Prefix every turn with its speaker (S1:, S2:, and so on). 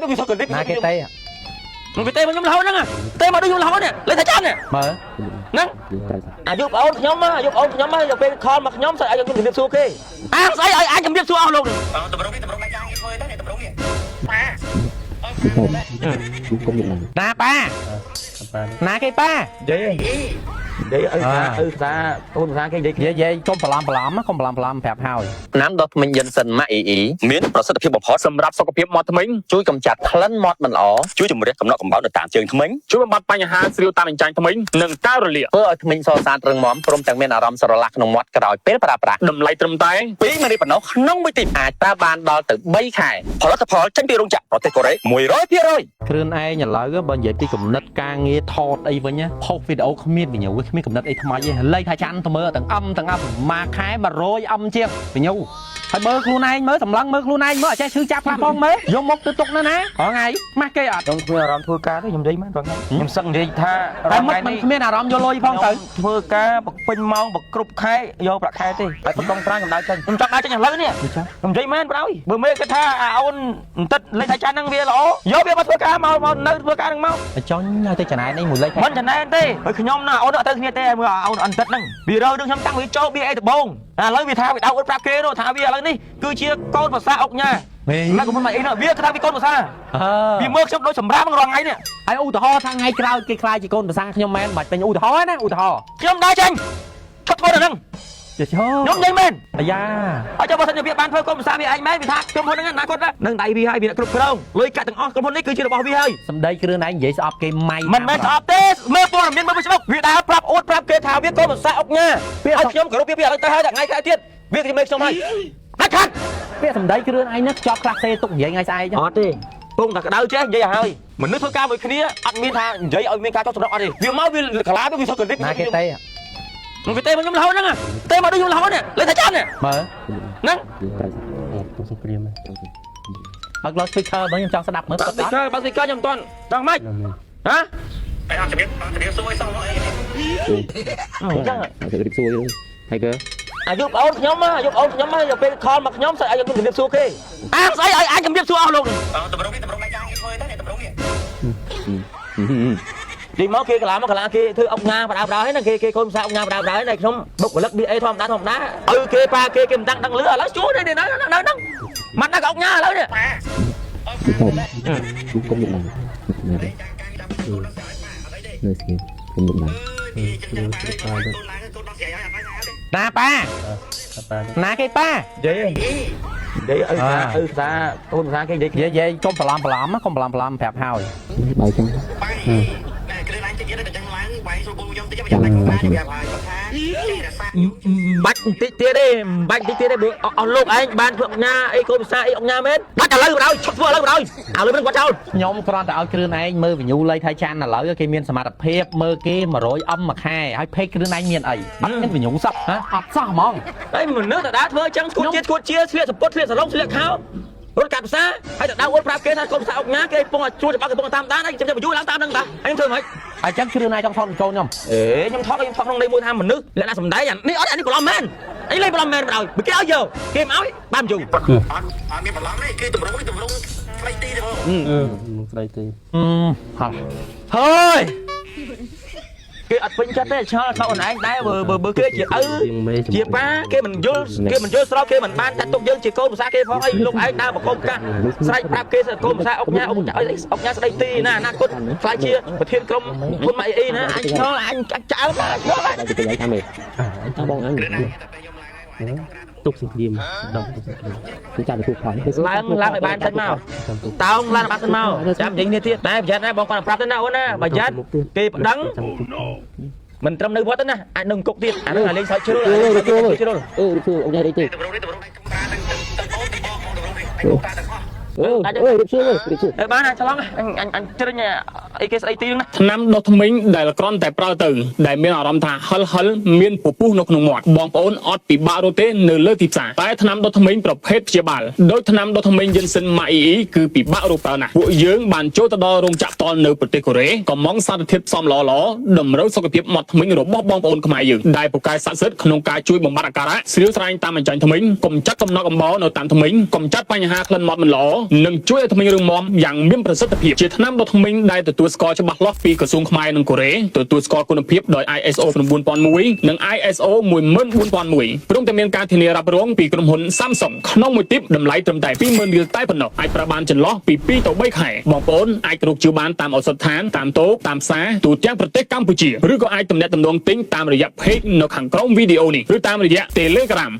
S1: វាសកលិប
S2: ណាគេទេ
S1: មិនគេទេមកខ្ញុំរហូតហ្នឹងទេមកដូចខ្ញុំរហូតនេះលេខថាចាន់
S2: មើល
S1: ហ្នឹងអាយុប្អូនខ្ញុំអាយុប្អូនខ្ញុំទៅពេលខលមកខ្ញុំស្អីឲ្យខ្ញុំជំរាបសួរគេស្អីឲ្យអញជំរាបសួរអស់លោកតម្រុំនេះតម្រុំណាចាងគេធ្វើទៅតម្រុំនេះ
S2: ណាប៉ាណាគេប៉ា
S1: និយាយឪសាអូនភាសាគេនិ
S2: យាយកុំបន្លំកុំបន្លំប្រាប់ហើយ
S3: ថ្នាំដុសធ្មេញយិនសិនម៉ាក់អ៊ីមានប្រសិទ្ធភាពបំផុតសម្រាប់សុខភាពមាត់ធ្មេញជួយកម្ចាត់ក្លិនមាត់មិនល្អជួយជំរះកំណកកំបោរនៅតាមជើងធ្មេញជួយបំបត្តិបញ្ហាស្រាវតាមអញ្ចាញធ្មេញនិងការរលាកធ្វើឲ្យធ្មេញសស្អាតរឹងមាំព្រមទាំងមានអារម្មណ៍ស្រឡះក្នុងមាត់ក្រោយពេលប្រើប្រាស់តម្លៃត្រឹមតែ2ម៉ានីប៉ុណ្ណោះក្នុងមួយទីអាចប្រើបានដល់ទៅ3ខែផលិតផលចេញពីរោងចក្រប្រទេសកូរ៉េ 100%
S2: គ្រឿនឯងឥឡូវបើនិយាយពីគំនិតការងារថតអីវិញផុសវីដេអូគ្មានវិញ្ញាគ្មានគំនិតអីថ្មីទេលេខថាចាន់ទៅមើលទាំងមួយខែ100ជាងវិញ្ញាហើយមើលខ្លួនឯងមើលសម្លឹងមើលខ្លួនឯងមើលអចេះឈឺចាប់ខ្លះផងមើលយកមកទៅទុកណាណាថ្ងៃម៉ាស់គេអត់
S1: ខ្ញុំធ្វើអារម្មណ៍ធ្វើការទេខ្ញុំនិយាយមែនបងខ្ញុំសឹកនិយាយថា
S2: តែមិនគ្មានអារម្មណ៍យកលុយផងទៅ
S1: ធ្វើការពេញម៉ោងគ្រប់ខែយកប្រាក់ខែទេហើយប៉ុណ្ណឹងប្រាំងខ្ញុំដើរចេញខ្ញុំចង់ដើរចេញឥឡូវនេះខ្ញុំនិយាយមែនប្រោយបើមេគេថាអូនបន្តិចលេខថាចាន់ហ្នឹងវាល្អយកវាមកធ្វើការមកនៅធ្វើការហ្នឹងមក
S2: ចង់ឲ្យទៅចំណែននេះមួយលេខ
S1: មិនចំណែនទេហើយខ្ញុំណាអូនអត់ទៅគ្នាទេមើលអូនអន្តិតហ្នឹងវារើនឹងខ្ញុំតាំងវាចូល BA ដំបងឥឡូវវាថាវាដៅអូនប្រាប់គេនោះថាវាឥឡូវនេះគឺជាកូនភាសាអុកញ៉ាមិនក៏មិនអីនោះវាថាវាកូនភាសាវាមើលខ្ញុំដូចសម្រាប់រាល់ថ្ងៃនេះ
S2: ហើយឧទាហរណ៍ថាថ្ងៃក្រោយគេខ្លាចជាកូនភាសាខ្ញុំមែនមិនបាច់ពេញឧទាហរណ៍ណាឧទាហរណ៍
S1: ខ្ញុំដើរចេញឈប់ធ្វើដល់ហ្នឹងខ្ញុំនិយាយមែន
S2: អាយ៉ា
S1: ហើយចាំបើសិនជាវាបានធ្វើកូនភាសាវាឯងមែនវាថាក្រុមហ៊ុនហ្នឹងអនាគតនឹងដៃវាហើយវាគ្រប់គ្រងលុយកាក់ទាំងអស់ក្រុមហ៊ុននេះគឺជារបស់វាហើយ
S2: សម្ដីគ្រឿងឯងនិយាយស្អប់គេម៉ៃ
S1: មិនមែនស្អប់ទេមើលព័ត៌មានមើលFacebookវាដើរប្រាប់អូនប្រាប់គេថាវាកូនភាសាអុកញ៉ាហើយខ្ញុំគោរពវាឥឡូវទៅហើយតែថ្ងៃក្រោយទៀតវាគេមើលខ្ញុំហើយដាច់ខាត់
S2: ពាក្យសម្ដីគ្រឿងឯងនេះខ្ជាប់ខ្លះទេទុកនិយាយថ្ងៃស្អែក
S1: អត់ទេពងតែក្តៅចេះនិយាយឲ្យហើយមនុស្សធ្វើការមួយគ្នាអត់មានថានិយាយឲ្យមានការចោទសម្រុកអត់ទេវាមកវាកាឡាវាសកលិប
S2: ណាគេទេ
S1: មិនគេទេមកខ្ញុំរហូតហ្នឹងទេមកដូចខ្ញុំរហូតនេះលេខថាចាន់
S2: មើល
S1: ហ្នឹង
S2: សង្គ្រាមហើយឡូ speaker បើខ្ញុំចង់ស្ដាប់មើល
S1: បើ speaker ខ្ញុំមិនទាន់ដល់ម៉េចហ៎អត់ជំរាបសួរឲ្យសោះអីអញ្ចឹងជំរាបសួរហើយគេអាយុប្អូនខ្ញុំទៅពេលខលមកខ្ញុំស្អីឲ្យខ្ញុំជំរាបសួរគេស្អីឲ្យអញជំរាបសួរអស់លោកតម្រុំនេះតម្រុំណាចាងគេធ្វើទៅតម្រុំនេះទីមកគេកាឡាគេធ្វើអុកញ៉ាបដាបដាហើយណាគេកូនភាសាអុកញ៉ាបដាបដាហើយខ្ញុំបុគ្គលិក BA ធម្មតាឲ្យគេប៉ាគេមិនដឹងលឺឥឡូវជួនេះនៅហ្នឹងមិនដឹងអុកញ៉ាឥឡូវនេះ
S4: គុំឡើងនៅស្គីគុំឡើង
S2: ណាប៉ាណាគេប៉ា
S1: និយាយឪសាអូនភាសាគេនិ
S2: យាយកុំបន្លំកុំបន្លំប្រាប់ហើយ
S4: បើចឹង
S1: បាច់បន្តិចទៀតទេបើអស់លោកឯងបានធ្វើអុកញ៉ាអីកូនភាសាអីអុកញ៉ាមែនបាច់ឥឡូវបណ្ដោយឈប់ធ្វើឥឡូវបណ្ដោយឥឡូវមិនគាត់ចោល
S2: ខ្ញុំគ្រាន់តែឲ្យគ្រឿងឯងមើលវិញ្ញូលេខថាចាន់ឥឡូវគេមានសមត្ថភាពមើលគេ 100M មួយខែហើយពេកគ្រឿងឯងមានអីអត់មានវិញ្ញូសោះអត់សោះហ្មង
S1: ហើយមនុស្សតើធ្វើអញ្ចឹងស្គួតជាស្លៀកសពុតស្លៀកសឡុងស្លៀកខោរត់កាត់ភាសាហើយតើដៅអូនប្រាប់គេថាកូនភាសាអុកញ៉ាគេកំពុងជួយច្បាប់កំពុងតាមដានហើយចាំបញ្យូរឡើងតាមនឹងតាហើយធ្វើម៉េច
S2: អញ្ចឹងគ្រឿងឯងចង់ថតកូនខ្ញុំ
S1: ខ្ញុំថតក្នុងន័យមួយថាមនុស្សលក្ខណៈសម្ដែងនេះអត់នេះប្រឡំមែនអីលេងប្រឡំមែនបណ្ដោយបើគេឲ្យយកគេមិនឲ្យបានបញ្យូរអត់មានប្រឡំទេគឺតម្រង់ស្ដីទីទេបង
S2: ស្ដីទី
S1: ហើយគេអត់ពេញចិត្តទេឆ្ងល់ថាអូនឯងដែរបើគេជាឪជាប៉ាគេមិនយល់ស្របគេមិនបានចាត់ទុកយើងជាកូនភាសាគេផងអីលោកឯងដើរបកុំកាសស្រែកប្រាប់គេកូនភាសាអុកញ៉ាស្ដីទីណាអនាគតខ្លាចជាប្រធានក្រុមហ៊ុនម៉ៃអីណាអញឆ្ងល់អញចើមណាឆ្ងល់
S4: តែគេនិយាយថាមេបងអញទុកសង្គ្រាមដល់គឺចាំទៅផង
S1: ឡើងឲ្យបានសិនមកតោងឡើងបានសិនមកចាំនិយាយនេះទៀតតែប្រយ័ត្នណាបងគាត់ប្រាប់ទៅណាអូនណាប្រយ័ត្នគេប្តឹងមិនត្រឹមនៅវត្តទេណាអាចនឹងគុកទៀតអានឹងលេងសើចជ្រុល
S4: អូញ៉ាអីទេ
S1: បានឆ្លងអញជ្រិញអីគេស្ដីទីហ្នឹងណា
S3: ថ្នាំដុសធ្មេញដែលគ្រាន់តែប្រើទៅដែលមានអារម្មណ៍ថាហិលមានពពុះនៅក្នុងមាត់បងប្អូនអត់ពិបាករត់ទេនៅលើទីផ្សារតែថ្នាំដុសធ្មេញប្រភេទព្យាបាលដោយថ្នាំដុសធ្មេញយិនសិនម៉ាក់អ៊ីគឺពិបាករកប្រើណាស់ពួកយើងបានចូលទៅដល់រោងចក្រផ្ទាល់នៅប្រទេសកូរ៉េកំងសារធាតុផ្សំល្អតម្រូវសុខភាពមាត់ធ្មេញរបស់បងប្អូនខ្មែរយើងដែលពូកែស័ក្តិសិទ្ធិក្នុងការជួយបំបត្តិអាការៈស្រាវស្រាញតាមអញ្ចាញធ្មេញកំចាត់កំណកអំបោនៅតាមធ្មេញកំចាត់បញ្ហាក្លិនមាត់មិនល្អ នឹងជួយឲ្យថ្មីរឹងមាំយ៉ាងមានប្រសិទ្ធភាពជាថ្នាំដ៏ថ្មីដែលទទួលស្គាល់ច្បាស់លាស់ពីក្រសួងខ្មែរនិងកូរ៉េទទួលស្គាល់គុណភាពដោយ ISO 9001និង ISO 14001ព្រមទាំងមានការធានារ៉ាប់រងពីក្រុមហ៊ុន Samsung ក្នុងមួយទីបតម្លៃត្រឹមតែ 20,000 រៀលតែប៉ុណ្ណោះអាចប្រើបានចន្លោះពី2ទៅ3ខែបងប្អូនអាចរកជឿបានតាមឱសថស្ថានតាមតូបតាមផ្សារទូទាំងប្រទេសកម្ពុជាឬក៏អាចទំនាក់ទំនងទិញតាមរយៈ page នៅខាងក្រោមវីដេអូនេះឬតាមរយៈ Telegram